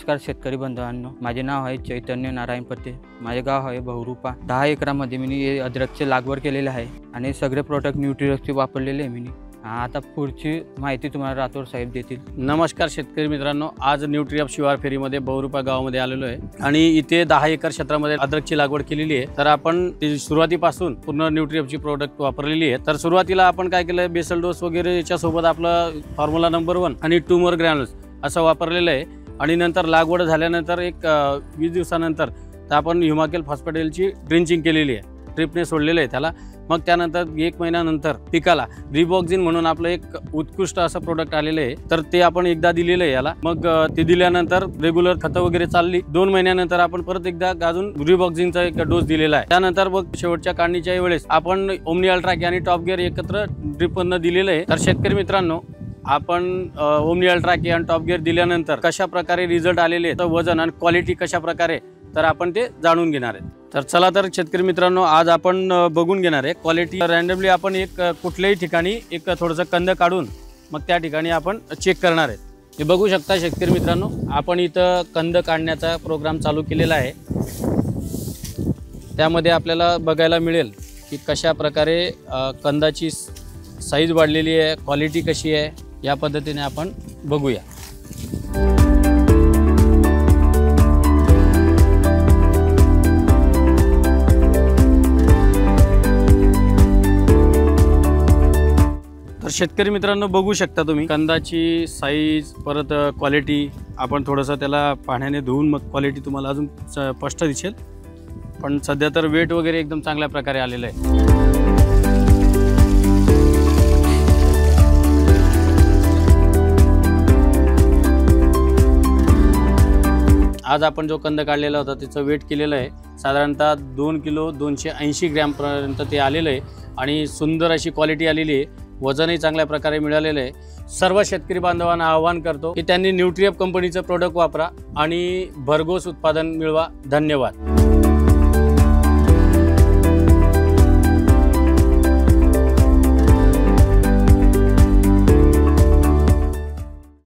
नमस्कार शेतकरी बंधवांनो, माझे नाव आहे चैतन्य नारायण पत्ते। माझे गाव आहे बहुरूपा। 10 एकरामध्ये मी अद्रकची लागवड केलेली आहे आणि सगळे प्रोडक्ट न्यूट्रिरक्सचे वापरलेले आहे मी। आता पुढची माहिती तुम्हाला राठोड साहेब देतील। नमस्कार शेतकरी मित्रांनो, आज न्यूट्रिअप शिवार फेरीमध्ये बहुरूपा गावामध्ये आलेलो आहे आणि इथे 10 एकर क्षेत्रामध्ये अद्रकची लागवड केलेली आहे। तर आपण सुरुवातीपासून पूर्ण न्यूट्रिअपची प्रोडक्ट वापरलेली आहे। तर सुरुवातीला आपण काय केलं, बेसल डोस वगैरे याच्या सोबत आपलं फॉर्म्युला नंबर 1 आणि 2 मोर ग्रॅन्युल्स असं वापरलेलं आहे। आणि नंतर लागवड झाल्यानंतर एक 20 दिवसानंतर तर आपण ह्युमाकेल फॉस्फेटची ड्रिंचिंग केलेली आहे, ड्रिपने सोडलेलं आहे त्याला। मग त्यानंतर 1 महिन्यानंतर पिकाला रिबॉक्झिन म्हणून आपलं एक उत्कृष्ट असं प्रोडक्ट आलेलं आहे, तर ते आपण एकदा दिलेलं आहे याला। मग ते दिल्यानंतर रेग्युलर खतं वगैरे चालली। 2 महिन्यानंतर आपण परत एकदा अजून रिबॉक्झिनचा एक डोस दिलेला आहे। त्यानंतर मग शेवटच्या काढणीच्या वेळेस आपण ओमनी अल्ट्रा आणि टॉप गिअर एकत्र ड्रिपनं दिलेलं आहे। तर शेतकरी मित्रांनो, आपण ओमनी अल्ट्रा आणि टॉप गिअर दिल्यानंतर कशा प्रकारे रिझल्ट आलेले, तर वजन आणि क्वालिटी कशा प्रकारे, तर आपण ते जाणून घेणार आहे। तर चला तर शेतकरी मित्रांनो, आज आपण बघून घेणार आहे क्वालिटी। रँडमली आपण एक कुठल्याही ठिकाणी एक थोडंसं कंद काढून मग त्या ठिकाणी आपण चेक करणार आहे। हे बघू शकता शेतकरी मित्रांनो, आपण इथं कंद काढण्याचा प्रोग्राम चालू केलेला आहे। त्यामध्ये आपल्याला बघायला मिळेल की कशा प्रकारे कंदाची साईज वाढलेली आहे, क्वालिटी कशी आहे, या पद्धतीने आपण बघूया। तर शेतकरी मित्रांनो, बघू शकता तुम्ही कंदाची साईज परत क्वालिटी। आपण थोडंसं त्याला पाण्याने धुवून मग क्वालिटी तुम्हाला अजून स्पष्ट दिसेल, पण सध्या तर वेट वगैरे एकदम चांगल्या प्रकारे आलेलं आहे। आज आपण जो कंद काढलेला होता त्याचं वेट केलेलं आहे साधारणतः 2 किलो 280 ग्रॅम पर्यंत ते आलेलं आहे आणि सुंदर अशी क्वालिटी आलेली आहे। वजनही चांगल्या प्रकारे मिळालेलं आहे। सर्व शेतकरी बांधवांना आवाहन करतो की त्यांनी न्यूट्रिअप कंपनीचं प्रोडक्ट वापरा आणि भरघोस उत्पादन मिळवा। धन्यवाद।